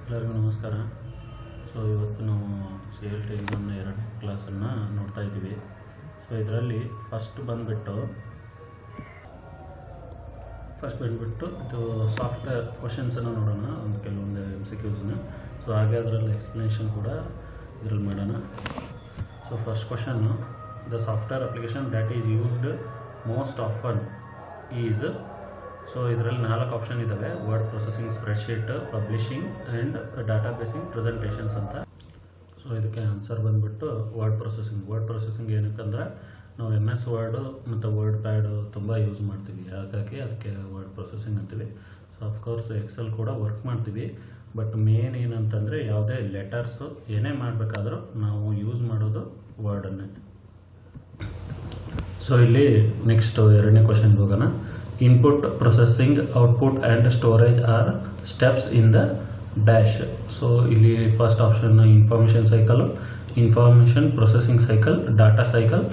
ಎಲ್ಲರಿಗೂ ನಮಸ್ಕಾರ. ಸೊ ಇವತ್ತು ನಾವು CLT ಎಕ್ಸಾಮ್ನ 2ನೇ ಕ್ಲಾಸನ್ನು ನೋಡ್ತಾ ಇದ್ದೀವಿ. ಸೊ ಇದರಲ್ಲಿ ಫಸ್ಟ್ ಬಂದುಬಿಟ್ಟು ಇದು ಸಾಫ್ಟ್ವೇರ್ ಕ್ವಶನ್ಸನ್ನು ನೋಡೋಣ, ಒಂದು ಕೆಲವೊಂದು MCQsನ. ಸೊ ಹಾಗೆ ಅದರಲ್ಲಿ ಎಕ್ಸ್ಪ್ಲನೇಷನ್ ಕೂಡ ಇದರಲ್ಲಿ ಮಾಡೋಣ. So first question, the software application that is used most often is. So ಇದರಲ್ಲಿ 4 ಆಪ್ಷನ್ ಇದ್ದಾವೆ: word processing, spreadsheet, publishing and data ಬೇಸಿಂಗ್, presentations ಅಂತ. ಸೊ ಇದಕ್ಕೆ ಆನ್ಸರ್ ಬಂದುಬಿಟ್ಟು ವರ್ಡ್ ಪ್ರೊಸೆಸಿಂಗ್ ಏನಕ್ಕಂದ್ರೆ ನಾವು MS ವರ್ಡು ಮತ್ತು ವರ್ಡ್ ಪ್ಯಾಡು ತುಂಬ ಯೂಸ್ ಮಾಡ್ತೀವಿ, ಹಾಗಾಗಿ ಅದಕ್ಕೆ ವರ್ಡ್ ಪ್ರೊಸೆಸಿಂಗ್ ಅಂತೀವಿ. ಸೊ ಅಫ್ಕೋರ್ಸ್ ಎಕ್ಸೆಲ್ ಕೂಡ ವರ್ಕ್ ಮಾಡ್ತೀವಿ, ಬಟ್ ಮೇನ್ ಏನಂತಂದರೆ ಯಾವುದೇ ಲೆಟರ್ಸು ಏನೇ ಮಾಡಬೇಕಾದ್ರೂ ನಾವು ಯೂಸ್ ಮಾಡೋದು ವರ್ಡನ್ನೇ. ಸೊ ಇಲ್ಲಿ ನೆಕ್ಸ್ಟ್ 2ನೇ ಕ್ವಶನ್ಗೆ ಹೋಗೋಣ. Input, processing, output and storage are steps in the dash. So ಇಲ್ಲಿ first option information cycle, information processing cycle, data cycle,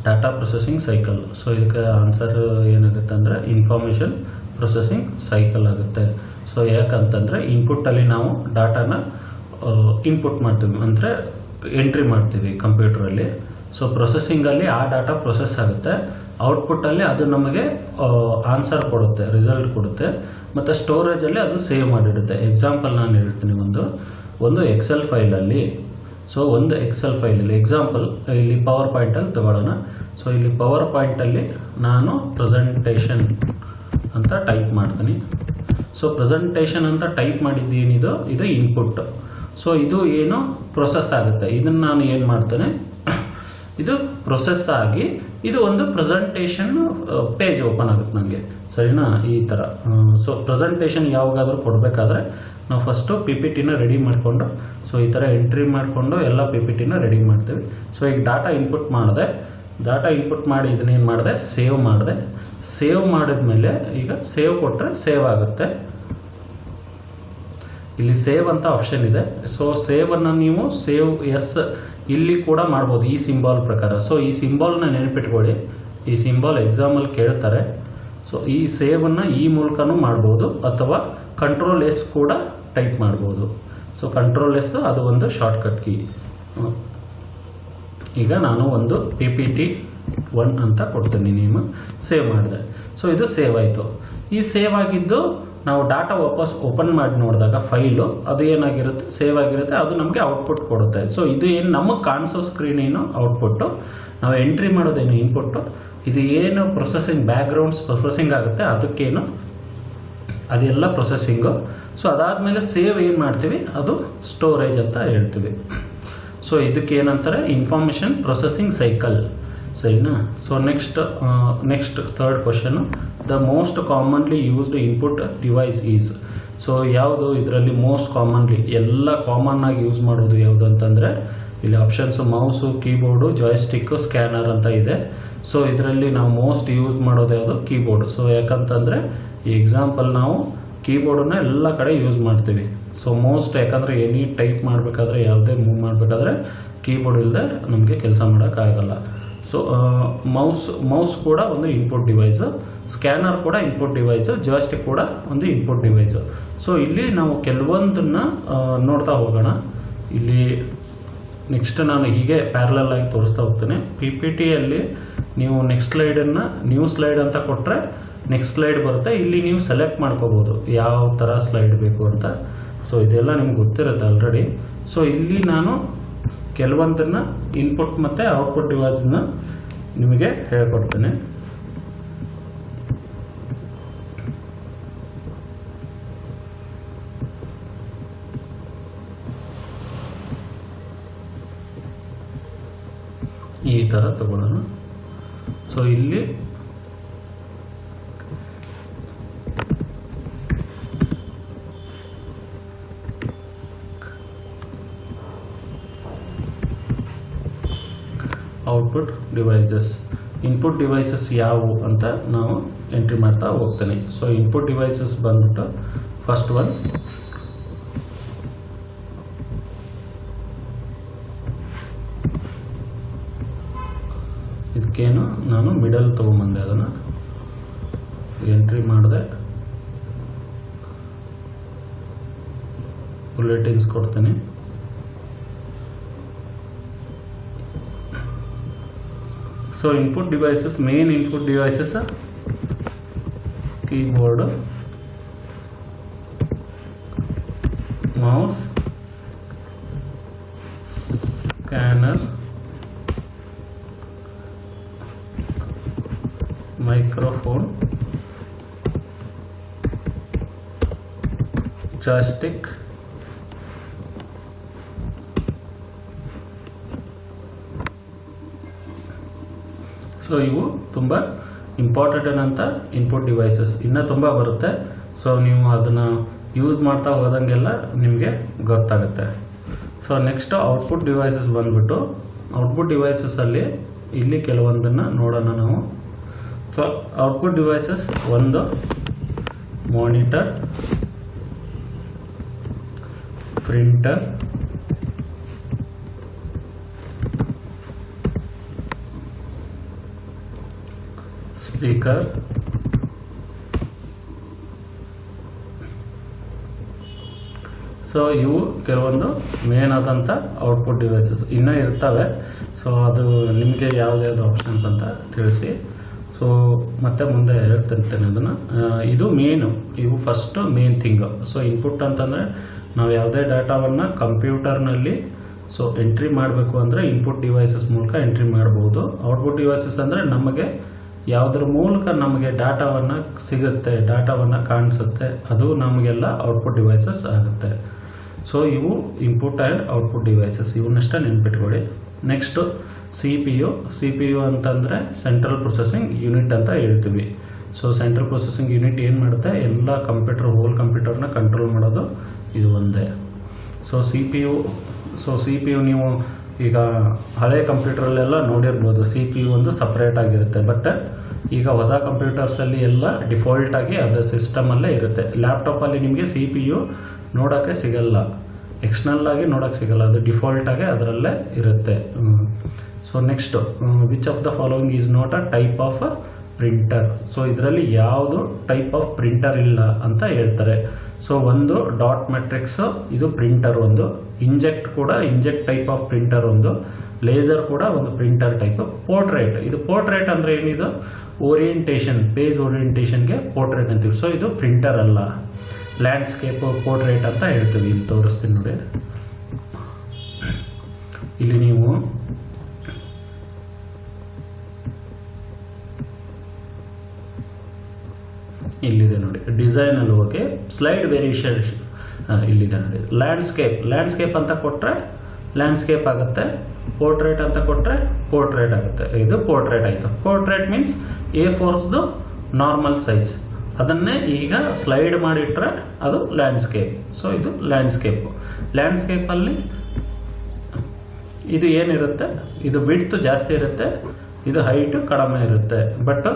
data processing cycle. So ಇದಕ್ಕೆ ಆನ್ಸರ್ ಏನಾಗುತ್ತೆ ಅಂದರೆ ಇನ್ಫಾರ್ಮೇಷನ್ ಪ್ರೊಸೆಸಿಂಗ್ ಸೈಕಲ್ ಆಗುತ್ತೆ. ಸೊ ಯಾಕಂತಂದರೆ ಇನ್ಪುಟ್ಟಲ್ಲಿ ನಾವು ಡಾಟಾನ ಇನ್ಪುಟ್ ಮಾಡ್ತೀವಿ, ಅಂದರೆ ಎಂಟ್ರಿ ಮಾಡ್ತೀವಿ ಕಂಪ್ಯೂಟ್ರಲ್ಲಿ. ಸೊ ಪ್ರೊಸೆಸಿಂಗಲ್ಲಿ ಆ ಡಾಟಾ ಪ್ರೊಸೆಸ್ ಆಗುತ್ತೆ, ಔಟ್ಪುಟ್ಟಲ್ಲಿ ಅದು ನಮಗೆ ಆನ್ಸರ್ ಕೊಡುತ್ತೆ, ರಿಸಲ್ಟ್ ಕೊಡುತ್ತೆ, ಮತ್ತು ಸ್ಟೋರೇಜಲ್ಲಿ ಅದು ಸೇವ್ ಮಾಡಿಡುತ್ತೆ. ಎಕ್ಸಾಂಪಲ್ ನಾನು ಹೇಳ್ತೀನಿ, ಒಂದು ಎಕ್ಸೆಲ್ ಫೈಲಲ್ಲಿ. ಸೊ ಒಂದು ಎಕ್ಸೆಲ್ ಫೈಲಲ್ಲಿ ಎಕ್ಸಾಂಪಲ್ ಇಲ್ಲಿ ಪವರ್ ಪಾಯಿಂಟಲ್ಲಿ ತಗೊಳ್ಳೋಣ. ಸೊ ಇಲ್ಲಿ ಪವರ್ ಪಾಯಿಂಟಲ್ಲಿ ನಾನು ಪ್ರೆಸೆಂಟೇಷನ್ ಅಂತ ಟೈಪ್ ಮಾಡ್ತೀನಿ. ಸೊ ಪ್ರೆಸೆಂಟೇಷನ್ ಅಂತ ಟೈಪ್ ಮಾಡಿದ್ದೇನಿದು, ಇದು ಇನ್ಪುಟ್. ಸೊ ಇದು ಏನು ಪ್ರೊಸೆಸ್ ಆಗುತ್ತೆ, ಇದನ್ನು ನಾನು ಏನು ಮಾಡ್ತೇನೆ, ಇದು ಪ್ರೊಸೆಸ್ ಆಗಿ ಇದು ಒಂದು ಪ್ರೆಸೆಂಟೇಷನ್ ಪೇಜ್ ಓಪನ್ ಆಗುತ್ತೆ ನನಗೆ, ಸರಿನಾ, ಈ ಥರ. ಸೊ ಪ್ರೆಸೆಂಟೇಷನ್ ಯಾವಾಗಾದರೂ ಕೊಡಬೇಕಾದ್ರೆ ನಾವು ಫಸ್ಟು PPTನ ರೆಡಿ ಮಾಡಿಕೊಂಡು, ಸೊ ಈ ಥರ ಎಂಟ್ರಿ ಮಾಡಿಕೊಂಡು ಎಲ್ಲ PPTನ ರೆಡಿ ಮಾಡ್ತೀವಿ. ಸೊ ಈಗ ಡಾಟಾ ಇನ್ಪುಟ್ ಮಾಡಿ ಇದನ್ನೇನು ಮಾಡಿದೆ, ಸೇವ್ ಮಾಡಿದ್ಮೇಲೆ ಈಗ ಸೇವ್ ಕೊಟ್ಟರೆ ಸೇವ್ ಆಗುತ್ತೆ. ಇಲ್ಲಿ ಸೇವ್ ಅಂತ ಆಪ್ಷನ್ ಇದೆ. ಸೊ ಸೇವನ್ನು ನೀವು ಇಲ್ಲಿ ಕೂಡ ಮಾಡ್ಬೋದು ಈ ಸಿಂಬಾಲ್ ಪ್ರಕಾರ. ಸೊ ಈ ಸಿಂಬಾಲ್ನ ನೆನಪಿಟ್ಕೊಳ್ಳಿ, ಈ ಸಿಂಬಾಲ್ ಎಕ್ಸಾಮಲ್ಲಿ ಕೇಳ್ತಾರೆ. ಸೊ ಈ ಸೇವನ್ನು ಈ ಮೂಲಕನೂ ಮಾಡ್ಬೋದು, ಅಥವಾ Ctrl+S ಕೂಡ ಟೈಪ್ ಮಾಡ್ಬೋದು. ಸೊ Ctrl+S ಅದು ಒಂದು ಶಾರ್ಟ್ಕಟ್ ಕೀ. ಈಗ ನಾನು ಒಂದು PPT1 ಅಂತ ಕೊಡ್ತೀನಿ, ನೀವು ಸೇವ್ ಮಾಡಿದೆ. ಸೊ ಇದು ಸೇವ್ ಆಯಿತು. ಈ ಸೇವ್ ಆಗಿದ್ದು ನಾವು ಡಾಟಾ ವಾಪಸ್ ಓಪನ್ ಮಾಡಿ ನೋಡಿದಾಗ ಫೈಲು ಅದು ಏನಾಗಿರುತ್ತೆ, ಸೇವ್ ಆಗಿರುತ್ತೆ, ಅದು ನಮಗೆ ಔಟ್ಪುಟ್ ಕೊಡುತ್ತೆ. ಸೊ ಇದು ಏನು ನಮಗೆ ಕಾಣಿಸೋ ಸ್ಕ್ರೀನ್ ಏನು ಔಟ್ಪುಟ್ಟು, ನಾವು ಎಂಟ್ರಿ ಮಾಡೋದೇನು ಇನ್ಪುಟ್ಟು, ಇದು ಏನು ಪ್ರೊಸೆಸಿಂಗ್ ಬ್ಯಾಕ್ಗ್ರೌಂಡ್ಸ್ ಪ್ರೊಸೆಸಿಂಗ್ ಆಗುತ್ತೆ ಅದಕ್ಕೇನು ಅದೆಲ್ಲ ಪ್ರೊಸೆಸಿಂಗು. ಸೊ ಅದಾದಮೇಲೆ ಸೇವ್ ಏನು ಮಾಡ್ತೀವಿ, ಅದು ಸ್ಟೋರೇಜ್ ಅಂತ ಹೇಳ್ತೀವಿ. ಸೊ ಇದಕ್ಕೆ ಏನಂತಾರೆ, ಇನ್ಫಾರ್ಮೇಷನ್ ಪ್ರೊಸೆಸಿಂಗ್ ಸೈಕಲ್, ಸರಿನಾ. So next third question, the most commonly used input device is. So ಯಾವುದು ಇದರಲ್ಲಿ ಮೋಸ್ಟ್ ಕಾಮನ್ಲಿ, ಎಲ್ಲ ಕಾಮನ್ ಆಗಿ ಯೂಸ್ ಮಾಡೋದು ಯಾವುದು ಅಂತಂದರೆ ಇಲ್ಲಿ ಆಪ್ಷನ್ಸು ಮೌಸು, ಕೀಬೋರ್ಡು, ಜಾಯ್ಸ್ಟಿಕ್ಕು, ಸ್ಕ್ಯಾನರ್ ಅಂತ ಇದೆ. ಸೊ ಇದರಲ್ಲಿ ನಾವು ಮೋಸ್ಟ್ ಯೂಸ್ ಮಾಡೋದು ಯಾವುದು, ಕೀಬೋರ್ಡ್. ಸೊ ಯಾಕಂತಂದರೆ ಈ ಎಕ್ಸಾಂಪಲ್ ನಾವು ಕೀಬೋರ್ಡನ್ನ ಎಲ್ಲ ಕಡೆ ಯೂಸ್ ಮಾಡ್ತೀವಿ. ಸೊ ಮೋಸ್ಟ್, ಯಾಕಂದರೆ ಎನಿ ಟೈಪ್ ಮಾಡಬೇಕಾದ್ರೆ, ಯಾವುದೇ ಮೂವ್ ಮಾಡಬೇಕಾದ್ರೆ ಕೀಬೋರ್ಡ್ ಇಲ್ಲದೆ ನಮಗೆ ಕೆಲಸ ಮಾಡೋಕ್ಕಾಗಲ್ಲ. ಸೊ ಮೌಸ್ ಕೂಡ ಒಂದು ಇನ್ಪುಟ್ ಡಿವೈಸು, ಸ್ಕ್ಯಾನರ್ ಕೂಡ ಇನ್ಪುಟ್ ಡಿವೈಸು, ಜಾಯ್ಸ್ಟಿಕ್ ಕೂಡ ಒಂದು ಇನ್ಪುಟ್ ಡಿವೈಸು. ಸೊ ಇಲ್ಲಿ ನಾವು ಕೆಲವೊಂದನ್ನು ನೋಡ್ತಾ ಹೋಗೋಣ. ಇಲ್ಲಿ ನೆಕ್ಸ್ಟ್ ನಾನು ಹೀಗೆ ಪ್ಯಾರಲಲ್ ಆಗಿ ತೋರಿಸ್ತಾ ಹೋಗ್ತೇನೆ. PPTಯಲ್ಲಿ ನೀವು ನೆಕ್ಸ್ಟ್ ಸ್ಲೈಡನ್ನು ನ್ಯೂ ಸ್ಲೈಡ್ ಅಂತ ಕೊಟ್ಟರೆ ನೆಕ್ಸ್ಟ್ ಸ್ಲೈಡ್ ಬರುತ್ತೆ. ಇಲ್ಲಿ ನೀವು ಸೆಲೆಕ್ಟ್ ಮಾಡ್ಕೋಬೋದು ಯಾವ ಥರ ಸ್ಲೈಡ್ ಬೇಕು ಅಂತ. ಸೊ ಇದೆಲ್ಲ ನಿಮ್ಗೆ ಗೊತ್ತಿರುತ್ತೆ ಆಲ್ರೆಡಿ. ಸೊ ಇಲ್ಲಿ ನಾನು ಕೆಲವೊಂದನ್ನು ಇನ್ಪುಟ್ ಮತ್ತು ಔಟ್ಪುಟ್ ಡಿವೈಸ್ನ ನಿಮಗೆ ಹೇಳ್ಕೊಡ್ತೇನೆ. ಈ ಥರ ತಗೊಳ್ಳೋಣ. ಸೊ ಇಲ್ಲಿ ಔಟ್ಪುಟ್ ಡಿವೈಸಸ್, ಇನ್ಪುಟ್ ಡಿವೈಸಸ್ ಯಾವುವು ಅಂತ ನಾವು ಎಂಟ್ರಿ ಮಾಡ್ತಾ ಹೋಗ್ತೇನೆ. ಸೊ ಇನ್ಪುಟ್ ಡಿವೈಸಸ್ ಬಂದ್ಬಿಟ್ಟು ಫಸ್ಟ್ ಒನ್ ಇದಕ್ಕೇನು ನಾನು ಮಿಡಲ್ ತೊಗೊಂಬಂದೆ, ಅದನ್ನು ಎಂಟ್ರಿ ಮಾಡಿದೆ. ಬುಲೆಟಿನ್ಸ್ ಕೊಡ್ತೀನಿ. So input devices, main input devices keyboard, mouse, scanner, microphone, joystick, so ಇವು ತುಂಬ ಇಂಪಾರ್ಟೆಂಟ್ ಏನಂತ ಇನ್ಪುಟ್ ಡಿವೈಸಸ್. ಇನ್ನೂ ತುಂಬ ಬರುತ್ತೆ. ಸೊ ನೀವು ಅದನ್ನು ಯೂಸ್ ಮಾಡ್ತಾ ಹೋದಂಗೆಲ್ಲ ನಿಮಗೆ ಗೊತ್ತಾಗುತ್ತೆ. ಸೊ ನೆಕ್ಸ್ಟ್ ಔಟ್ಪುಟ್ ಡಿವೈಸಸ್ ಬಂದ್ಬಿಟ್ಟು, ಔಟ್ಪುಟ್ ಡಿವೈಸಸ್ಸಲ್ಲಿ ಇಲ್ಲಿ ಕೆಲವೊಂದನ್ನು ನೋಡೋಣ ನಾವು. ಸೊ ಔಟ್ಪುಟ್ ಡಿವೈಸಸ್ ಒಂದು ಮಾನಿಟರ್, ಪ್ರಿಂಟರ್, ಸ್ಪೀಕರ್, ಸೊ ಇವು ಕೆಲವೊಂದು ಮೇನ್ ಆದಂಥ ಔಟ್ಪುಟ್ ಡಿವೈಸಸ್. ಇನ್ನೂ ಇರ್ತವೆ. ಸೊ ಅದು ನಿಮಗೆ ಯಾವುದ್ಯಾವುದು ಆಪ್ಷನ್ಸ್ ಅಂತ ತಿಳಿಸಿ. ಸೊ ಮತ್ತೆ ಮುಂದೆ ಹೇಳ್ತಿರ್ತೇನೆ ಅದನ್ನು. ಇದು ಮೇನು, ಇವು first main thing. So input ಅಂತಂದರೆ ನಾವು ಯಾವುದೇ ಡಾಟಾವನ್ನು ಕಂಪ್ಯೂಟರ್ನಲ್ಲಿ ಸೊ ಎಂಟ್ರಿ ಮಾಡಬೇಕು ಅಂದರೆ ಇನ್ಪುಟ್ ಡಿವೈಸಸ್ ಮೂಲಕ ಎಂಟ್ರಿ ಮಾಡ್ಬೋದು. ಔಟ್ಪುಟ್ ಡಿವೈಸಸ್ ಅಂದರೆ ನಮಗೆ ಯಾವುದ್ರ ಮೂಲಕ ನಮಗೆ ಡಾಟಾವನ್ನು ಸಿಗುತ್ತೆ, ಡಾಟಾವನ್ನು ಕಾಣಿಸುತ್ತೆ, ಅದು ನಮಗೆಲ್ಲ ಔಟ್ಪುಟ್ ಡಿವೈಸಸ್ ಆಗುತ್ತೆ. ಸೊ ಇವು ಇನ್ಪುಟ್ ಆ್ಯಂಡ್ ಔಟ್ಪುಟ್ ಡಿವೈಸಸ್, ಇವನ್ನಷ್ಟೇ ನೆನ್ಪಿಟ್ಕೊಳ್ಳಿ. ನೆಕ್ಸ್ಟು ಸಿ ಪಿ ಯು ಅಂತಂದರೆ ಸೆಂಟ್ರಲ್ ಪ್ರೊಸೆಸಿಂಗ್ ಯೂನಿಟ್ ಅಂತ ಹೇಳ್ತೀವಿ. ಸೊ ಸೆಂಟ್ರಲ್ ಪ್ರೊಸೆಸಿಂಗ್ ಯೂನಿಟ್ ಏನು ಮಾಡುತ್ತೆ, ಎಲ್ಲ ಹೋಲ್ ಕಂಪ್ಯೂಟರ್ನ ಕಂಟ್ರೋಲ್ ಮಾಡೋದು ಇದು ಒಂದೇ. ಸೊ ಸಿ ಪಿ ಯು ನೀವು ಈಗ ಹಳೆ ಕಂಪ್ಯೂಟರಲ್ಲೆಲ್ಲ ನೋಡಿರ್ಬೋದು, ಸಿ ಪಿ ಯು ಒಂದು ಸಪ್ರೇಟ್ ಆಗಿರುತ್ತೆ. ಬಟ್ ಈಗ ಹೊಸ ಕಂಪ್ಯೂಟರ್ಸಲ್ಲಿ ಎಲ್ಲ ಡಿಫಾಲ್ಟಾಗಿ ಅದು ಸಿಸ್ಟಮಲ್ಲೇ ಇರುತ್ತೆ. ಲ್ಯಾಪ್ಟಾಪಲ್ಲಿ ನಿಮಗೆ ಸಿ ಪಿ ಯು ನೋಡೋಕ್ಕೆ ಸಿಗಲ್ಲ, ಎಕ್ಸ್ಟರ್ನಲ್ ಆಗಿ ನೋಡೋಕ್ಕೆ ಸಿಗಲ್ಲ, ಅದು ಡಿಫಾಲ್ಟಾಗಿ ಅದರಲ್ಲೇ ಇರುತ್ತೆ. So next, which of the following is not a type of printer. So ಇದರಲ್ಲಿ ಯಾವುದು ಟೈಪ್ ಆಫ್ ಪ್ರಿಂಟರ್ ಇಲ್ಲ ಅಂತ ಹೇಳ್ತಾರೆ. ಸೊ ಒಂದು ಡಾಟ್ ಮೆಟ್ರಿಕ್ಸ್, ಇದು ಪ್ರಿಂಟರ್ ಒಂದು. ಇಂಜೆಕ್ಟ್ ಟೈಪ್ ಆಫ್ ಪ್ರಿಂಟರ್ ಒಂದು. ಲೇಸರ್ ಕೂಡ ಒಂದು ಪ್ರಿಂಟರ್ ಟೈಪ್. ಪೋರ್ಟ್ರೇಟ್, ಇದು ಪೋರ್ಟ್ರೇಟ್ ಅಂದರೆ ಏನಿದು, ಓರಿಯೆಂಟೇಷನ್, ಪೇಜ್ ಓರಿಯೆಂಟೇಷನ್ಗೆ ಪೋರ್ಟ್ರೇಟ್ ಅಂತೀವಿ. ಸೊ ಇದು ಪ್ರಿಂಟರ್ ಅಲ್ಲ, ಲ್ಯಾಂಡ್ಸ್ಕೇಪ್ ಪೋರ್ಟ್ರೇಟ್ ಅಂತ ಹೇಳ್ತೀವಿ. ಇಲ್ಲಿ ತೋರಿಸ್ತೀನಿ ನೋಡಿ. ಇಲ್ಲಿ ನೀವು ಇಲ್ಲಿದೆ ನೋಡಿ, ಡಿಸೈನಲ್ಲಿ ಹೋಗಿ ಸ್ಲೈಡ್ ವೇರಿಯೇಷನ್ ಇಲ್ಲಿದೆ ನೋಡಿ. ಲ್ಯಾಂಡ್ಸ್ಕೇಪ್ ಅಂತ ಕೊಟ್ಟರೆ ಲ್ಯಾಂಡ್ಸ್ಕೇಪ್ ಆಗುತ್ತೆ, ಪೋರ್ಟ್ರೇಟ್ ಅಂತ ಕೊಟ್ಟರೆ ಪೋರ್ಟ್ರೇಟ್ ಆಗುತ್ತೆ. ಇದು ಪೋರ್ಟ್ರೇಟ್ ಆಯಿತು. Portrait means A4 normal size, ಅದನ್ನೇ ಈಗ ಸ್ಲೈಡ್ ಮಾಡಿಟ್ರೆ ಅದು ಲ್ಯಾಂಡ್ಸ್ಕೇಪ್. ಸೊ ಇದು ಲ್ಯಾಂಡ್ಸ್ಕೇಪಲ್ಲಿ ಇದು ಏನಿರುತ್ತೆ, ಇದು ವಿಡ್ತ್ ಜಾಸ್ತಿ ಇರುತ್ತೆ, ಇದು ಹೈಟ್ ಕಡಿಮೆ ಇರುತ್ತೆ. ಬಟ್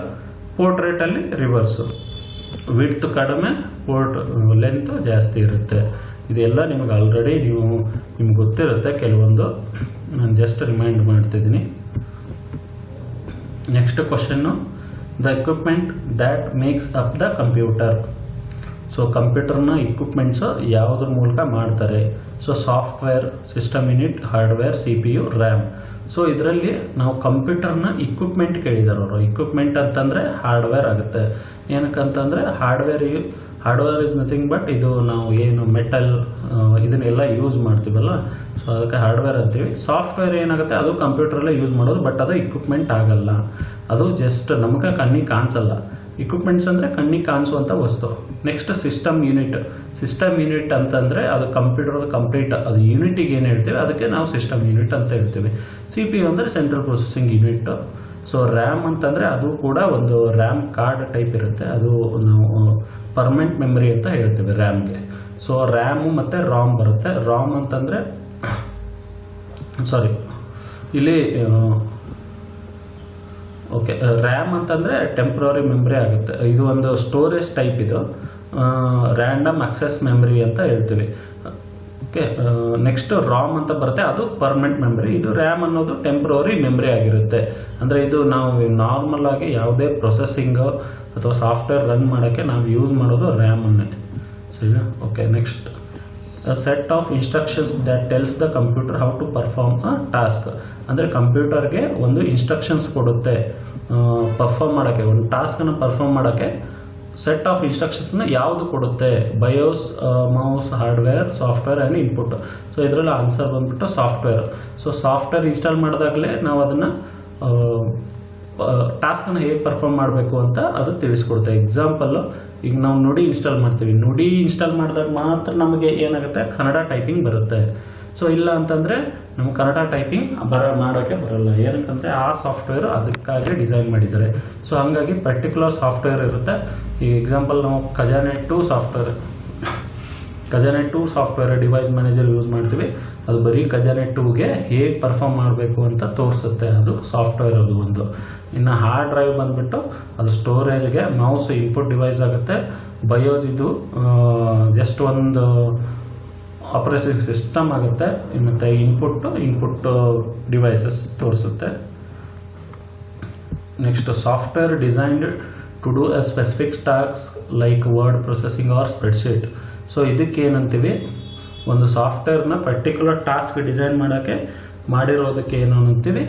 ಪೋರ್ಟ್ರೇಟಲ್ಲಿ ರಿವರ್ಸು, ವಿಡ್ತ್ ಕಡಿಮೆ, ಲೆಂತ್ ಜಾಸ್ತಿ ಇರುತ್ತೆ. ಇದೆಲ್ಲ ನಿಮಗೆ ಆಲ್ರೆಡಿ ನಿಮ್ಗೆ ಗೊತ್ತಿರುತ್ತೆ ಕೆಲವೊಂದು, ನಾನು ಜಸ್ಟ್ ರಿಮೈಂಡ್ ಮಾಡ್ತಿದ್ದೀನಿ. Next question, the equipment that makes up the computer. So ಕಂಪ್ಯೂಟರ್ನ ಇಕ್ವಿಪ್ಮೆಂಟ್ಸು ಯಾವುದ್ರ ಮೂಲಕ ಮಾಡ್ತಾರೆ. So software, system unit, hardware, C P U, RAM. So ಇದರಲ್ಲಿ ನಾವು ಕಂಪ್ಯೂಟರ್ನ ಇಕ್ವಿಪ್ಮೆಂಟ್ ಕೇಳಿದ್ದಾರೆ ಅವರು. ಇಕ್ವಿಪ್ಮೆಂಟ್ ಅಂತಂದರೆ ಹಾರ್ಡ್ವೇರ್ ಆಗುತ್ತೆ. ಏನಕ್ಕಂತಂದರೆ ಹಾರ್ಡ್ವೇರ್ ಇಸ್ ನಥಿಂಗ್ ಬಟ್ ಇದು ನಾವು ಏನು ಮೆಟಲ್ ಇದನ್ನೆಲ್ಲ ಯೂಸ್ ಮಾಡ್ತೀವಲ್ಲ, ಸೊ ಅದಕ್ಕೆ ಹಾರ್ಡ್ವೇರ್ ಅಂತೀವಿ. ಸಾಫ್ಟ್ವೇರ್ ಏನಾಗುತ್ತೆ, ಅದು ಕಂಪ್ಯೂಟರಲ್ಲೇ ಯೂಸ್ ಮಾಡೋದು, ಬಟ್ ಅದು ಇಕ್ವಿಪ್ಮೆಂಟ್ ಆಗಲ್ಲ, ಅದು ಜಸ್ಟ್ ನಮಗೆ ಕಣ್ಣಿಗೆ ಕಾಣಿಸಲ್ಲ. ಇಕ್ವಿಪ್ಮೆಂಟ್ಸ್ ಅಂದರೆ ಕಣ್ಣಿಗೆ ಕಾಣಿಸುವಂಥ ವಸ್ತು. ನೆಕ್ಸ್ಟ್ ಸಿಸ್ಟಮ್ ಯೂನಿಟ್ ಅಂತಂದರೆ ಅದು ಕಂಪ್ಯೂಟರ್ದು ಕಂಪ್ಲೀಟ್ ಅದು ಯೂನಿಟಿಗೆ ಏನು ಹೇಳ್ತೀವಿ ಅದಕ್ಕೆ ನಾವು ಸಿಸ್ಟಮ್ ಯೂನಿಟ್ ಅಂತ ಹೇಳ್ತೀವಿ. ಸಿ ಪಿ ಯು ಅಂದರೆ central processing unit. So RAM ಅಂತಂದರೆ ಅದು ಕೂಡ ಒಂದು ರ್ಯಾಮ್ ಕಾರ್ಡ್ ಟೈಪ್ ಇರುತ್ತೆ, ಅದು ನಾವು ಪರ್ಮನೆಂಟ್ ಮೆಮರಿ ಅಂತ ಹೇಳ್ತೀವಿ ರ್ಯಾಮ್ಗೆ. ಸೊ ರ್ಯಾಮು ಮತ್ತು ರಾಮ್ ಬರುತ್ತೆ. ರಾಮ್ ಅಂತಂದರೆ ಇಲ್ಲಿ ಓಕೆ, ರ್ಯಾಮ್ ಅಂತಂದರೆ ಟೆಂಪ್ರರಿ ಮೆಮ್ರಿ ಆಗುತ್ತೆ. ಇದು ಒಂದು ಸ್ಟೋರೇಜ್ ಟೈಪ್, ಇದು ರ್ಯಾಂಡಮ್ ಆಕ್ಸೆಸ್ ಮೆಮ್ರಿ ಅಂತ ಹೇಳ್ತೀವಿ. ಓಕೆ, ನೆಕ್ಸ್ಟ್ ರಾಮ್ ಅಂತ ಬರುತ್ತೆ, ಅದು ಪರ್ಮನೆಂಟ್ ಮೆಮ್ರಿ. ಇದು ರ್ಯಾಮ್ ಅನ್ನೋದು ಟೆಂಪ್ರರಿ ಮೆಮ್ರಿ ಆಗಿರುತ್ತೆ. ಅಂದರೆ ಇದು ನಾವು ನಾರ್ಮಲ್ ಆಗಿ ಯಾವುದೇ ಪ್ರೊಸೆಸಿಂಗ್ ಅಥವಾ ಸಾಫ್ಟ್ವೇರ್ ರನ್ ಮಾಡೋಕ್ಕೆ ನಾವು ಯೂಸ್ ಮಾಡೋದು ರ್ಯಾಮನ್ನೇ. ಸರಿ, okay. Next set of instructions that tells the computer how to perform a task. ಅಂದರೆ ಕಂಪ್ಯೂಟರ್ಗೆ ಒಂದು ಇನ್ಸ್ಟ್ರಕ್ಷನ್ಸ್ ಕೊಡುತ್ತೆ ಪರ್ಫಾರ್ಮ್ ಮಾಡೋಕ್ಕೆ, ಒಂದು ಟಾಸ್ಕನ್ನು ಪರ್ಫಾರ್ಮ್ ಮಾಡೋಕ್ಕೆ ಸೆಟ್ ಆಫ್ ಇನ್ಸ್ಟ್ರಕ್ಷನ್ಸ್ನ ಯಾವುದು ಕೊಡುತ್ತೆ? BIOS, mouse, hardware, software and input. So ಇದರಲ್ಲಿ ಆನ್ಸರ್ ಬಂದ್ಬಿಟ್ಟು ಸಾಫ್ಟ್ವೇರ್. ಸೊ ಸಾಫ್ಟ್ವೇರ್ ಇನ್ಸ್ಟಾಲ್ ಮಾಡಿದಾಗಲೇ ನಾವು ಅದನ್ನು ಟಾಸ್ಕನ್ನು ಹೇಗೆ ಪರ್ಫಾರ್ಮ್ ಮಾಡಬೇಕು ಅಂತ ಅದು ತಿಳಿಸ್ಕೊಡುತ್ತೆ. ಎಕ್ಸಾಂಪಲ್ಲು, ಈಗ ನಾವು ನುಡಿ ಇನ್ಸ್ಟಾಲ್ ಮಾಡ್ತೀವಿ. ನುಡಿ ಇನ್ಸ್ಟಾಲ್ ಮಾಡಿದಾಗ ಮಾತ್ರ ನಮಗೆ ಏನಾಗುತ್ತೆ, ಕನ್ನಡ ಟೈಪಿಂಗ್ ಬರುತ್ತೆ. ಸೊ ಇಲ್ಲ ಅಂತಂದರೆ ನಮ್ಗೆ ಕನ್ನಡ ಟೈಪಿಂಗ್ ಮಾಡೋಕ್ಕೆ ಬರಲ್ಲ. ಏನಕ್ಕಂದರೆ ಆ ಸಾಫ್ಟ್ವೇರು ಅದಕ್ಕಾಗಿ ಡಿಸೈನ್ ಮಾಡಿದ್ದಾರೆ. ಸೊ ಹಾಗಾಗಿ ಪರ್ಟಿಕ್ಯುಲರ್ ಸಾಫ್ಟ್ವೇರ್ ಇರುತ್ತೆ. ಈಗ ಎಕ್ಸಾಂಪಲ್ ನಾವು ಖಜಾನೆ 2 ಸಾಫ್ಟ್ವೇರ್ ಡಿವೈಸ್ ಮ್ಯಾನೇಜರ್ ಯೂಸ್ ಮಾಡ್ತೀವಿ. ಅದು ಬರೀ ಖಜಾನೆ 2ಗೆ ಹೇಗೆ ಪರ್ಫಾರ್ಮ್ ಮಾಡಬೇಕು ಅಂತ ತೋರಿಸುತ್ತೆ, ಅದು ಸಾಫ್ಟ್ವೇರ್ ಅದು ಒಂದು. ಇನ್ನು ಹಾರ್ಡ್ ಡ್ರೈವ್ ಬಂದುಬಿಟ್ಟು ಅದು ಸ್ಟೋರೇಜ್ಗೆ, ಮೌಸ್ ಇನ್ಪುಟ್ ಡಿವೈಸ್ ಆಗುತ್ತೆ, ಬಯೋಸ್ ಇದು ಜಸ್ಟ್ ಒಂದು ಆಪರೇಟಿಂಗ್ ಸಿಸ್ಟಮ್ ಆಗುತ್ತೆ, ಮತ್ತು ಇನ್ಪುಟ್ ಡಿವೈಸಸ್ ತೋರಿಸುತ್ತೆ. Next software designed to do a specific task like word processing or spreadsheet. So ಇದಕ್ಕೆ ಏನಂತೀವಿ, ಒಂದು ಸಾಫ್ಟ್ವೇರ್ನ ಪರ್ಟಿಕ್ಯುಲರ್ ಟಾಸ್ಕ್ ಡಿಸೈನ್ ಮಾಡೋಕ್ಕೆ ಮಾಡಿರೋದಕ್ಕೆ ಏನು ಅಂತೀವಿ,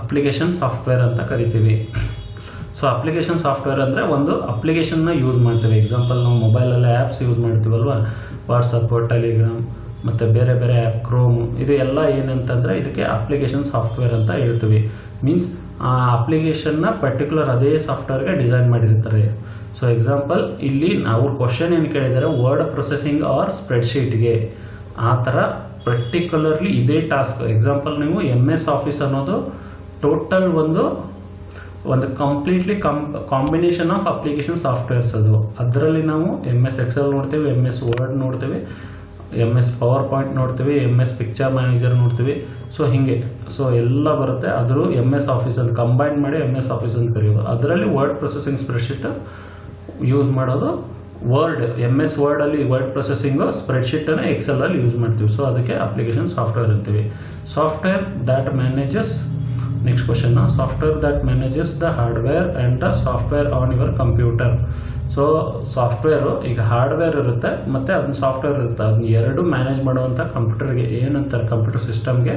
ಅಪ್ಲಿಕೇಶನ್ ಸಾಫ್ಟ್ವೇರ್ ಅಂತ ಕರಿತೀವಿ. ಸೊ ಅಪ್ಲಿಕೇಶನ್ ಸಾಫ್ಟ್ವೇರ್ ಅಂದರೆ ಒಂದು ಅಪ್ಲಿಕೇಶನ್ನ ಯೂಸ್ ಮಾಡ್ತೀವಿ. ಎಕ್ಸಾಂಪಲ್ ನಾವು ಮೊಬೈಲಲ್ಲಿ ಆ್ಯಪ್ಸ್ ಯೂಸ್ ಮಾಡ್ತೀವಲ್ವ, ವಾಟ್ಸಪ್, ಟೆಲಿಗ್ರಾಮ್ ಮತ್ತು ಬೇರೆ ಬೇರೆ ಆ್ಯಪ್, ಕ್ರೋಮ್, ಇದು ಎಲ್ಲ ಏನಂತಂದರೆ ಇದಕ್ಕೆ ಅಪ್ಲಿಕೇಶನ್ ಸಾಫ್ಟ್ವೇರ್ ಅಂತ ಹೇಳ್ತೀವಿ. ಮೀನ್ಸ್ ಆ ಅಪ್ಲಿಕೇಶನ್ನ ಪರ್ಟಿಕ್ಯುಲರ್ ಅದೇ ಸಾಫ್ಟ್ವೇರ್ಗೆ ಡಿಸೈನ್ ಮಾಡಿರ್ತಾರೆ. ಸೊ ಎಕ್ಸಾಂಪಲ್ ಇಲ್ಲಿ ನಾವು ಕ್ವಶನ್ ಏನು ಕೇಳಿದ್ದಾರೆ, ವರ್ಡ್ ಪ್ರೊಸೆಸಿಂಗ್ ಆರ್ ಸ್ಪ್ರೆಡ್ಶೀಟ್ಗೆ, ಆ ಥರ ಪರ್ಟಿಕ್ಯುಲರ್ಲಿ ಇದೇ ಟಾಸ್ಕ್. ಎಕ್ಸಾಂಪಲ್ ನೀವು MS ಆಫೀಸ್ ಅನ್ನೋದು ಟೋಟಲ್ ಒಂದು completely combination of application softwares ಅದು. ಅದರಲ್ಲಿ ನಾವು MS ಎಕ್ಸೆಲ್ ನೋಡ್ತೀವಿ, MS ವರ್ಡ್ ನೋಡ್ತೀವಿ, MS ಪವರ್ ಪಾಯಿಂಟ್ ನೋಡ್ತೀವಿ, MS ಪಿಕ್ಚರ್ ಮ್ಯಾನೇಜರ್ ನೋಡ್ತೀವಿ. ಸೊ ಹೀಗೆ ಸೊ ಎಲ್ಲ ಬರುತ್ತೆ. ಅದರೂ MS ಆಫೀಸ್ ಅಂತ ಕಂಬೈನ್ ಮಾಡಿ MS ಆಫೀಸ್ ಅಂತ ಕರೆಯೋದು. ಅದರಲ್ಲಿ ವರ್ಡ್ ಪ್ರೊಸೆಸಿಂಗ್ ಸ್ಪ್ರೆಡ್ಶೀಟ್ ಯೂಸ್ ಮಾಡೋದು. MS ವರ್ಡಲ್ಲಿ ವರ್ಡ್ ಪ್ರೊಸೆಸಿಂಗು, ಸ್ಪ್ರೆಡ್ಶೀಟನ್ನು ಎಕ್ಸೆಲಲ್ಲಿ ಯೂಸ್ ಮಾಡ್ತೀವಿ. ಸೊ ಅದಕ್ಕೆ ಅಪ್ಲಿಕೇಶನ್ ಸಾಫ್ಟ್ವೇರ್ ಅಂತೀವಿ. Software that manages, next question, software that manages the hardware and the software on your computer. So software ಈಗ hardware ಇರುತ್ತೆ ಮತ್ತು ಅದನ್ನ ಸಾಫ್ಟ್ವೇರ್ ಇರುತ್ತೆ. ಅದನ್ನ ಎರಡು ಮ್ಯಾನೇಜ್ ಮಾಡುವಂಥ ಕಂಪ್ಯೂಟರ್ಗೆ ಏನಂತಾರೆ, ಕಂಪ್ಯೂಟರ್ ಸಿಸ್ಟಮ್ಗೆ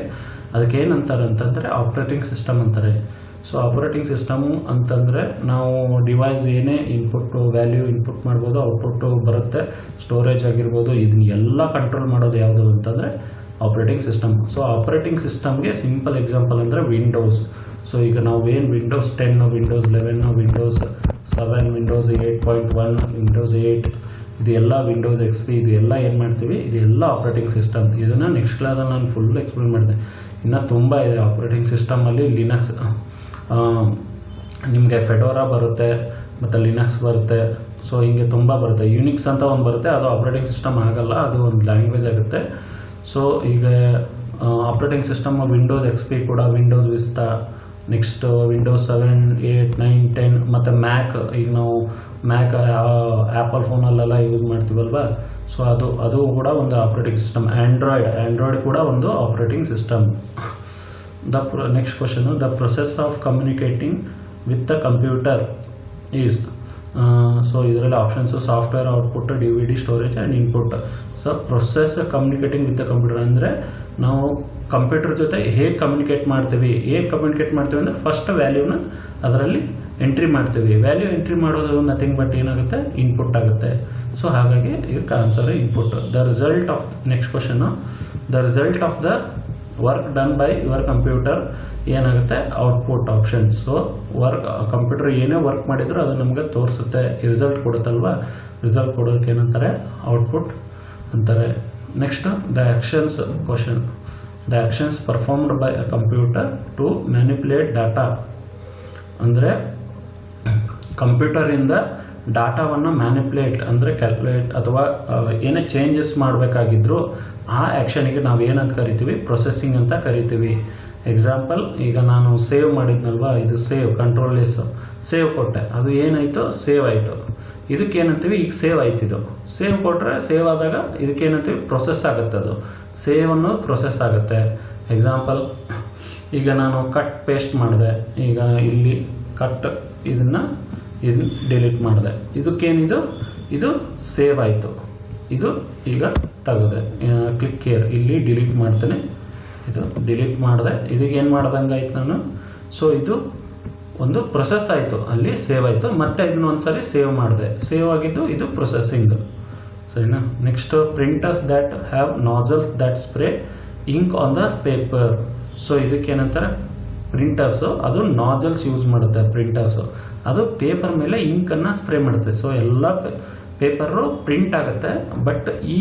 ಅದಕ್ಕೆ ಏನಂತಾರೆ ಅಂತಂದರೆ ಆಪ್ರೇಟಿಂಗ್ ಸಿಸ್ಟಮ್ ಅಂತಾರೆ. ಸೊ ಆಪ್ರೇಟಿಂಗ್ ಸಿಸ್ಟಮು ಅಂತಂದರೆ ನಾವು ಡಿವೈಸ್ ಏನೇ ವ್ಯಾಲ್ಯೂ ಇನ್ಪುಟ್ ಮಾಡ್ಬೋದು, ಔಟ್ಪುಟ್ಟು ಬರುತ್ತೆ, ಸ್ಟೋರೇಜ್ ಆಗಿರ್ಬೋದು, ಇದನ್ನ ಎಲ್ಲ ಕಂಟ್ರೋಲ್ ಮಾಡೋದು ಯಾವುದು ಅಂತಂದರೆ ಆಪ್ರೇಟಿಂಗ್ ಸಿಸ್ಟಮ್. ಸೊ ಆಪ್ರೇಟಿಂಗ್ ಸಿಸ್ಟಮ್ಗೆ ಸಿಂಪಲ್ ಎಕ್ಸಾಂಪಲ್ ಅಂದರೆ ವಿಂಡೋಸ್. ಸೊ ಈಗ ನಾವು ಏನು Windows 10, Windows 11, Windows 7, Windows 8.1, Windows 8, ಇದೆಲ್ಲ ವಿಂಡೋಸ್ XP, ಇದೆಲ್ಲ ಏನು ಮಾಡ್ತೀವಿ, ಇದೆಲ್ಲ ಆಪ್ರೇಟಿಂಗ್ ಸಿಸ್ಟಮ್. ಇದನ್ನು ನೆಕ್ಸ್ಟ್ ಕ್ಲಾಸಲ್ಲಿ ನಾನು ಫುಲ್ ಎಕ್ಸ್ಪ್ಲೇನ್ ಮಾಡಿದೆ. ಇನ್ನು ತುಂಬ ಇದೆ ಆಪ್ರೇಟಿಂಗ್ ಸಿಸ್ಟಮಲ್ಲಿ. ಲಿನಕ್ಸ್, ನಿಮಗೆ ಫೆಡೋರಾ ಬರುತ್ತೆ, ಮತ್ತು ಲಿನಕ್ಸ್ ಬರುತ್ತೆ. ಸೊ ಹಿಂಗೆ ತುಂಬ ಬರುತ್ತೆ. ಯುನಿಕ್ಸ್ ಅಂತ ಒಂದು ಬರುತ್ತೆ, ಅದು ಆಪ್ರೇಟಿಂಗ್ ಸಿಸ್ಟಮ್ ಆಗಲ್ಲ, ಅದು ಒಂದು ಲ್ಯಾಂಗ್ವೇಜ್ ಆಗುತ್ತೆ. ಸೊ ಈಗ ಆಪ್ರೇಟಿಂಗ್ ಸಿಸ್ಟಮ್ ವಿಂಡೋಸ್ XP ಕೂಡ, ವಿಂಡೋಸ್ ವಿಸ್ತಾ, ನೆಕ್ಸ್ಟ್ ವಿಂಡೋಸ್ 7, 8, 9, 10 ಮತ್ತು ಮ್ಯಾಕ್. ಈಗ ನಾವು ಮ್ಯಾಕ್ ಆ್ಯಪಲ್ ಫೋನಲ್ಲೆಲ್ಲ ಯೂಸ್ ಮಾಡ್ತೀವಲ್ವ. ಸೊ ಅದು ಕೂಡ ಒಂದು ಆಪ್ರೇಟಿಂಗ್ ಸಿಸ್ಟಮ್. ಆ್ಯಂಡ್ರಾಯ್ಡ್ ಕೂಡ ಒಂದು operating system. Next question, the process of communicating with the computer is. So ಇದರಲ್ಲಿ options software, output, DVD, storage and input. So process communicating with the computer ಅಂದರೆ ನಾವು computer ಜೊತೆ ಹೇಗೆ ಕಮ್ಯುನಿಕೇಟ್ ಮಾಡ್ತೀವಿ ಅಂದರೆ first ವ್ಯಾಲ್ಯೂನ ಅದರಲ್ಲಿ ಎಂಟ್ರಿ ಮಾಡ್ತೀವಿ. ವ್ಯಾಲ್ಯೂ ಎಂಟ್ರಿ ಮಾಡೋದು ನಥಿಂಗ್ ಬಟ್ ಏನಾಗುತ್ತೆ, ಇನ್ಪುಟ್ ಆಗುತ್ತೆ. ಸೊ ಹಾಗಾಗಿ ಇದಕ್ಕೆ answer input. The result of, next question, the result of the work done by your computer ಏನಾಗುತ್ತೆ, ಔಟ್ಪುಟ್ ಆಪ್ಷನ್. ಸೊ ಕಂಪ್ಯೂಟರ್ ಏನೇ ವರ್ಕ್ ಮಾಡಿದ್ರು ಅದು ನಮಗೆ ತೋರಿಸುತ್ತೆ, ರಿಸಲ್ಟ್ ಕೊಡುತ್ತಲ್ವ. ರಿಸಲ್ಟ್ ಕೊಡೋದಕ್ಕೆ ಏನಂತಾರೆ, ಔಟ್ಪುಟ್ ಅಂತಾರೆ. Next the actions question, the actions performed by a computer to manipulate data. ಅಂದರೆ ಕಂಪ್ಯೂಟರಿಂದ ಡಾಟಾವನ್ನು ಮ್ಯಾನಿಪ್ಯುಲೇಟ್ ಅಂದರೆ ಕ್ಯಾಲ್ಕುಲೇಟ್ ಅಥವಾ ಏನೇ ಚೇಂಜಸ್ ಮಾಡಬೇಕಾಗಿದ್ರು ಆ ಆ್ಯಕ್ಷನಿಗೆ ನಾವು ಏನಂತ ಕರಿತೀವಿ, ಪ್ರೊಸೆಸಿಂಗ್ ಅಂತ ಕರಿತೀವಿ. ಎಕ್ಸಾಂಪಲ್, ಈಗ ನಾನು ಸೇವ್ ಮಾಡಿದ್ನಲ್ವ, ಇದು ಸೇವ್, ಕಂಟ್ರೋಲ್ ಎಸ್, ಸೇವ್ ಕೊಟ್ಟೆ, ಅದು ಏನಾಯಿತು, ಸೇವ್ ಆಯಿತು. ಇದಕ್ಕೇನಂತೀವಿ, ಈಗ ಸೇವ್ ಆಯ್ತಿದ್ದು. ಸೇವ್ ಕೊಟ್ಟರೆ ಸೇವ್ ಆದಾಗ ಇದಕ್ಕೇನಂತೀವಿ, ಪ್ರೊಸೆಸ್ ಆಗುತ್ತೆ. ಅದು ಸೇವ್ ಅನ್ನೋದು ಪ್ರೊಸೆಸ್ ಆಗುತ್ತೆ. ಎಕ್ಸಾಂಪಲ್, ಈಗ ನಾನು ಕಟ್ ಪೇಸ್ಟ್ ಮಾಡಿದೆ, ಈಗ ಇಲ್ಲಿ ಕಟ್ ಇದನ್ನು ಡಿಲೀಟ್ ಮಾಡಿದೆ, ಇದಕ್ಕೇನಿದು, ಇದು ಸೇವ್ ಆಯಿತು. ಇದು ಈಗ ತೆಗೆದೆ. ಕ್ಲಿಕ್ ಕೇರ್ ಇಲ್ಲಿ ಡಿಲೀಟ್ ಮಾಡ್ತೇನೆ. ಇದು ಡಿಲೀಟ್ ಮಾಡಿದೆ. ಇದಕ್ಕೆ ಏನು ಮಾಡ್ದಂಗೆ ಆಯ್ತು ನಾನು. ಸೊ ಇದು ಒಂದು ಪ್ರೊಸೆಸ್ ಆಯಿತು, ಅಲ್ಲಿ ಸೇವ್ ಆಯಿತು. ಮತ್ತೆ ಇದನ್ನ ಒಂದ್ಸರಿ ಸೇವ್ ಮಾಡಿದೆ. ಸೇವ್ ಆಗಿದ್ದು ಇದು ಪ್ರೊಸೆಸಿಂಗ್, ಸರಿನಾ. Next printers that have nozzles that spray ink on the paper. So ಇದಕ್ಕೇನಂತಾರೆ, ಪ್ರಿಂಟರ್ಸು ಅದು ನಾಜಲ್ಸ್ ಯೂಸ್ ಮಾಡುತ್ತೆ. ಪ್ರಿಂಟರ್ಸು ಅದು ಪೇಪರ್ ಮೇಲೆ ಇಂಕನ್ನು ಸ್ಪ್ರೇ ಮಾಡುತ್ತೆ. ಸೊ ಎಲ್ಲ ಪೇಪರು ಪ್ರಿಂಟ್ ಆಗುತ್ತೆ. ಬಟ್ ಈ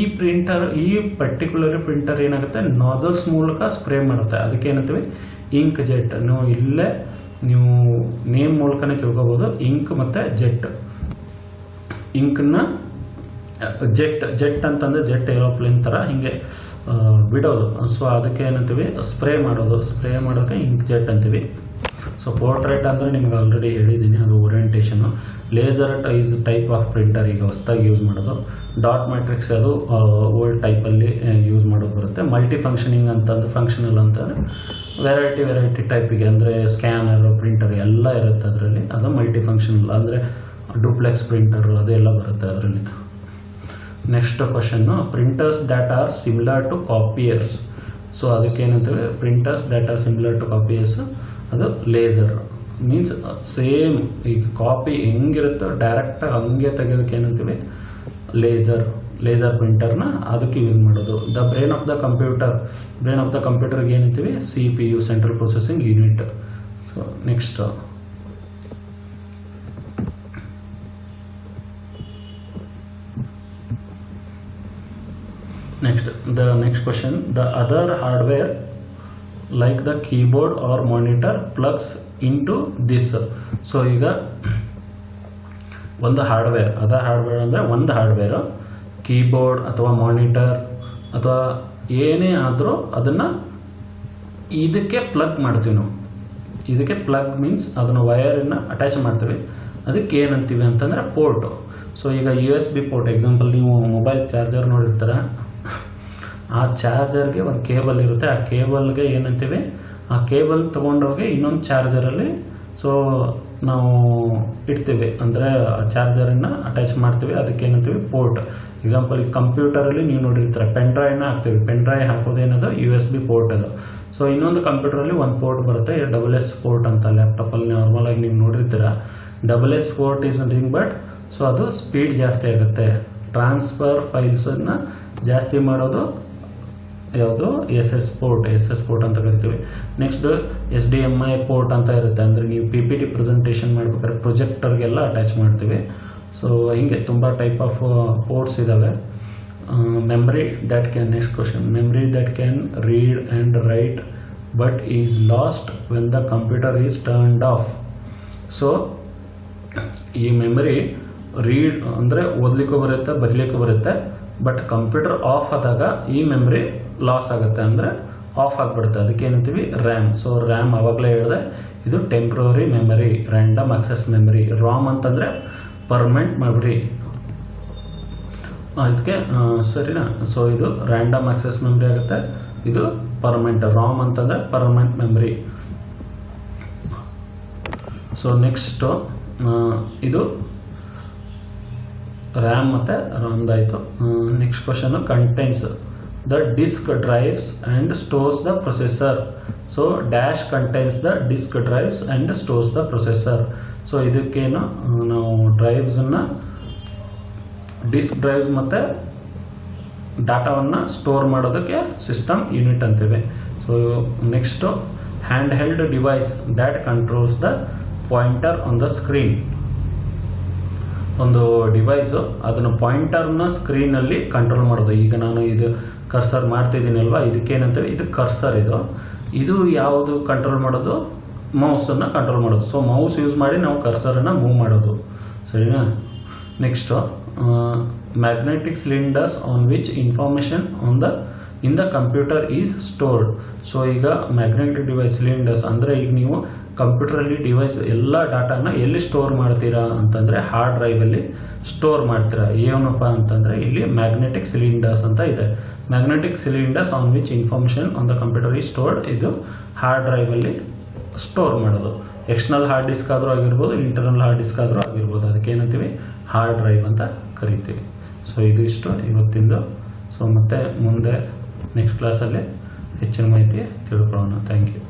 ಪರ್ಟಿಕ್ಯುಲರ್ ಪ್ರಿಂಟರ್ ಏನಾಗುತ್ತೆ, ನಾಜಲ್ಸ್ ಮೂಲಕ ಸ್ಪ್ರೇ ಮಾಡುತ್ತೆ. ಅದಕ್ಕೆ ಏನಂತೀವಿ ಇಂಕ್ ಜೆಟ್. ನೀವು ನೇಮ್ ಮೂಲಕನೇ ತಿಳ್ಕೊಬೋದು. ಇಂಕ್ ಮತ್ತು ಜೆಟ್. ಇಂಕನ್ನ ಜೆಟ್ ಅಂತಂದರೆ ಜೆಟ್ ಏರೋಪ್ಲೇನ್ ಥರ ಹಿಂಗೆ ಬಿಡೋದು. ಸೊ ಅದಕ್ಕೆ ಏನಂತೀವಿ ಸ್ಪ್ರೇ ಮಾಡೋದಕ್ಕೆ ಇಂಕ್ ಜೆಟ್ ಅಂತೀವಿ. ಸೊ ಪೋರ್ಟ್ರೇಟ್ ಅಂದರೆ ನಿಮ್ಗೆ ಆಲ್ರೆಡಿ ಹೇಳಿದ್ದೀನಿ, ಅದು ಓರಿಯೆಂಟೇಷನು. ಲೇಸರ್ ಟೈಪ್ ಆಫ್ ಪ್ರಿಂಟರ್ ಈಗ ಹೊಸದಾಗಿ ಯೂಸ್ ಮಾಡೋದು. ಡಾಟ್ ಮ್ಯಾಟ್ರಿಕ್ಸ್ ಅದು ಓಲ್ಡ್ ಟೈಪಲ್ಲಿ ಯೂಸ್ ಮಾಡೋದು ಬರುತ್ತೆ. ಮಲ್ಟಿ ಫಂಕ್ಷನಿಂಗ್ ಅಂತಂದು ಫಂಕ್ಷನಲ್ ಅಂತಂದರೆ ವೆರೈಟಿ ಟೈಪಿಗೆ, ಅಂದರೆ ಸ್ಕ್ಯಾನರ್ ಪ್ರಿಂಟರ್ ಎಲ್ಲ ಇರುತ್ತೆ ಅದರಲ್ಲಿ. ಅದು ಮಲ್ಟಿ ಫಂಕ್ಷನಲ್ ಅಂದರೆ ಡೂಪ್ಲೆಕ್ಸ್ ಪ್ರಿಂಟರ್ ಅದೆಲ್ಲ ಬರುತ್ತೆ ಅದರಲ್ಲಿ. Next question, printers that are similar to copiers. So ಅದಕ್ಕೇನಂತೀವಿ printers that are similar to copiers, ಅದು ಲೇಸರ್. ಮೀನ್ಸ್ ಸೇಮ್ ಈಗ ಕಾಪಿ ಹೆಂಗಿರುತ್ತೋ ಡೈರೆಕ್ಟಾಗಿ ಹಂಗೆ ತೆಗೆಯೋದಕ್ಕೆ ಏನಂತೀವಿ ಲೇಸರ್ ಪ್ರಿಂಟರ್ನ ಅದಕ್ಕೆ ಯೂಸ್ ಮಾಡೋದು. ಬ್ರೈನ್ ಆಫ್ ದ ಕಂಪ್ಯೂಟರ್ಗೆ ಏನಂತೀವಿ CPU, central processing unit. So next the next question, the other hardware like the keyboard or monitor plugs into this. So ಈಗ ಒಂದು ಹಾರ್ಡ್ವೇರ್ ಅಂದರೆ ಒಂದು ಹಾರ್ಡ್ವೇರು ಕೀಬೋರ್ಡ್ ಅಥವಾ ಮಾನಿಟರ್ ಅಥವಾ ಏನೇ ಆದರೂ ಅದನ್ನು ಇದಕ್ಕೆ ಪ್ಲಗ್ ಮಾಡ್ತೀವಿ ನಾವು. ಇದಕ್ಕೆ ಪ್ಲಗ್ ಮೀನ್ಸ್ ಅದನ್ನು ವಯರನ್ನು ಅಟ್ಯಾಚ್ ಮಾಡ್ತೀವಿ. ಅದಕ್ಕೆ ಏನಂತೀವಿ ಅಂತಂದರೆ ಪೋರ್ಟು. ಸೊ ಈಗ USB ಪೋರ್ಟ್, ಎಕ್ಸಾಂಪಲ್ ನೀವು ಮೊಬೈಲ್ ಚಾರ್ಜರ್ ನೋಡಿರ್ತಾರೆ, ಆ ಚಾರ್ಜರ್ಗೆ ಒಂದು ಕೇಬಲ್ ಇರುತ್ತೆ. ಆ ಕೇಬಲ್ಗೆ ಏನಂತೀವಿ, ಆ ಕೇಬಲ್ ತೊಗೊಂಡೋಗಿ ಇನ್ನೊಂದು ಚಾರ್ಜರಲ್ಲಿ ಸೊ ನಾವು ಇಡ್ತೀವಿ, ಅಂದರೆ ಆ ಚಾರ್ಜರನ್ನು ಅಟ್ಯಾಚ್ ಮಾಡ್ತೀವಿ. ಅದಕ್ಕೆ ಏನಂತೀವಿ ಪೋರ್ಟ್. ಎಕ್ಸಾಂಪಲ್ ಈಗ ಕಂಪ್ಯೂಟರಲ್ಲಿ ನೀವು ನೋಡಿರ್ತಾರೆ ಪೆನ್ ಡ್ರೈವ್ನ ಹಾಕ್ತೀವಿ. ಪೆನ್ ಡ್ರೈವ್ ಹಾಕೋದೇನದು USB ಪೋರ್ಟ್ ಅದು. ಸೊ ಇನ್ನೊಂದು ಕಂಪ್ಯೂಟರಲ್ಲಿ ಒಂದು ಪೋರ್ಟ್ ಬರುತ್ತೆ, SS ಪೋರ್ಟ್ ಅಂತ. ಲ್ಯಾಪ್ಟಾಪಲ್ಲಿ ನಾರ್ಮಲಾಗಿ ನೀವು ನೋಡಿರ್ತೀರ. SS port is nothing but, so ಅದು ಸ್ಪೀಡ್ ಜಾಸ್ತಿ ಆಗುತ್ತೆ. ಟ್ರಾನ್ಸ್ಫರ್ ಫೈಲ್ಸನ್ನು ಜಾಸ್ತಿ ಮಾಡೋದು ಯಾವುದು SS ಪೋರ್ಟ್ ಅಂತ ಕರಿತೀವಿ. ನೆಕ್ಸ್ಟ್ HDMI ಪೋರ್ಟ್ ಅಂತ ಇರುತ್ತೆ, ಅಂದರೆ ನೀವು PPT ಪ್ರೆಸೆಂಟೇಷನ್ ಮಾಡ್ಬೇಕಾದ್ರೆ ಪ್ರೊಜೆಕ್ಟರ್ಗೆಲ್ಲ ಅಟ್ಯಾಚ್ ಮಾಡ್ತೀವಿ. ಸೊ ಹಿಂಗೆ ತುಂಬ ಟೈಪ್ ಆಫ್ ಪೋರ್ಟ್ಸ್ ಇದ್ದಾವೆ. Memory that can read and right but is last when the computer is turned of. So ಈ ಮೆಮರಿ ರೀಡ್ ಅಂದರೆ ಓದಲಿಕ್ಕೂ ಬರುತ್ತೆ ಬರಲಿಕ್ಕೂ ಬರುತ್ತೆ. ಬಟ್ ಕಂಪ್ಯೂಟರ್ ಆಫ್ ಆದಾಗ ಈ ಮೆಮರಿ ಲಾಸ್ ಆಗುತ್ತೆ, ಅಂದರೆ ಆಫ್ ಆಗಿಬಿಡುತ್ತೆ. ಅದಕ್ಕೆ ಏನಂತೀವಿ ರ್ಯಾಮ್. ಸೊ ರ್ಯಾಮ್ ಆವಾಗಲೇ ಹೇಳಿದೆ, ಇದು temporary memory, random access memory. Ram ಅಂತಂದರೆ ಪರ್ಮನೆಂಟ್ ಮೆಮರಿ. ಅದಕ್ಕೆ ಸರಿನಾ. ಸೊ ಇದು ರ್ಯಾಂಡಮ್ ಆಕ್ಸೆಸ್ ಮೆಮರಿ ಆಗುತ್ತೆ, ಇದು ಪರ್ಮನೆಂಟ್. ರಾಮ್ ಅಂತಂದರೆ ಪರ್ಮನೆಂಟ್ ಮೆಮರಿ. ಸೊ ನೆಕ್ಸ್ಟು ಇದು ರ್ಯಾಮ್ ಮತ್ತು ರಾಮ್ದಾಯಿತು. Next question, contains the disk drives and stores the processor. So dash contains the disk drives and stores the processor. So ಇದಕ್ಕೇನು ನಾವು ಡ್ರೈವ್ಸನ್ನು disk drives ಮತ್ತು ಡಾಟಾವನ್ನು ಸ್ಟೋರ್ ಮಾಡೋದಕ್ಕೆ ಸಿಸ್ಟಮ್ ಯೂನಿಟ್ ಅಂತೀವಿ. So next, handheld device that controls the pointer on the screen. ಒಂದು device ಅದನ್ನು ಪಾಯಿಂಟರ್ನ ಸ್ಕ್ರೀನಲ್ಲಿ ಕಂಟ್ರೋಲ್ ಮಾಡೋದು. ಈಗ ನಾನು ಇದು ಕರ್ಸರ್ ಮಾಡ್ತಿದ್ದೀನಲ್ವ, ಇದಕ್ಕೇನಂತೇವೆ, ಇದು ಕರ್ಸರ್. ಇದು ಯಾವುದು ಕಂಟ್ರೋಲ್ ಮಾಡೋದು, ಮೌಸನ್ನು ಕಂಟ್ರೋಲ್ ಮಾಡೋದು. ಸೊ ಮೌಸ್ ಯೂಸ್ ಮಾಡಿ ನಾವು ಕರ್ಸರನ್ನು ಮೂವ್ ಮಾಡೋದು, ಸರಿನಾ. Next, magnetic cylinders on which information in the computer is stored. So ಈಗ ಮ್ಯಾಗ್ನೆಟಿಕ್ ಡಿವೈಸ್ ಸಿಲಿಂಡರ್ಸ್ ಅಂದರೆ ಈಗ ನೀವು ಕಂಪ್ಯೂಟರಲ್ಲಿ ಡಿವೈಸ್ ಎಲ್ಲ ಡಾಟಾನ ಎಲ್ಲಿ ಸ್ಟೋರ್ ಮಾಡ್ತೀರಾ ಅಂತಂದರೆ ಹಾರ್ಡ್ ಡ್ರೈವಲ್ಲಿ ಸ್ಟೋರ್ ಮಾಡ್ತೀರಾ. ಏನಪ್ಪ ಅಂತಂದರೆ ಇಲ್ಲಿ ಮ್ಯಾಗ್ನೆಟಿಕ್ ಸಿಲಿಂಡರ್ಸ್ ಅಂತ ಇದೆ. Magnetic cylinders on which information on the computer is stored. ಇದು ಹಾರ್ಡ್ ಡ್ರೈವಲ್ಲಿ ಸ್ಟೋರ್ ಮಾಡೋದು. ಎಕ್ಸ್ಟರ್ನಲ್ ಹಾರ್ಡ್ ಡಿಸ್ಕ್ ಆದರೂ ಆಗಿರ್ಬೋದು, ಇಂಟರ್ನಲ್ ಹಾರ್ಡ್ ಡಿಸ್ಕ್ ಆದರೂ ಆಗಿರ್ಬೋದು. ಅದಕ್ಕೆ ಏನಂತೀವಿ ಹಾರ್ಡ್ ಡ್ರೈವ್ ಅಂತ ಕರಿತೀವಿ. ಸೊ ಇದು ಇಷ್ಟು ಇವತ್ತಿಂದು. ಸೊ ಮತ್ತೆ ಮುಂದೆ ನೆಕ್ಸ್ಟ್ ಕ್ಲಾಸಲ್ಲಿ ಹೆಚ್ಚಿನ ಮಾಹಿತಿ ತಿಳ್ಕೊಳ್ಳೋಣ. Thank you.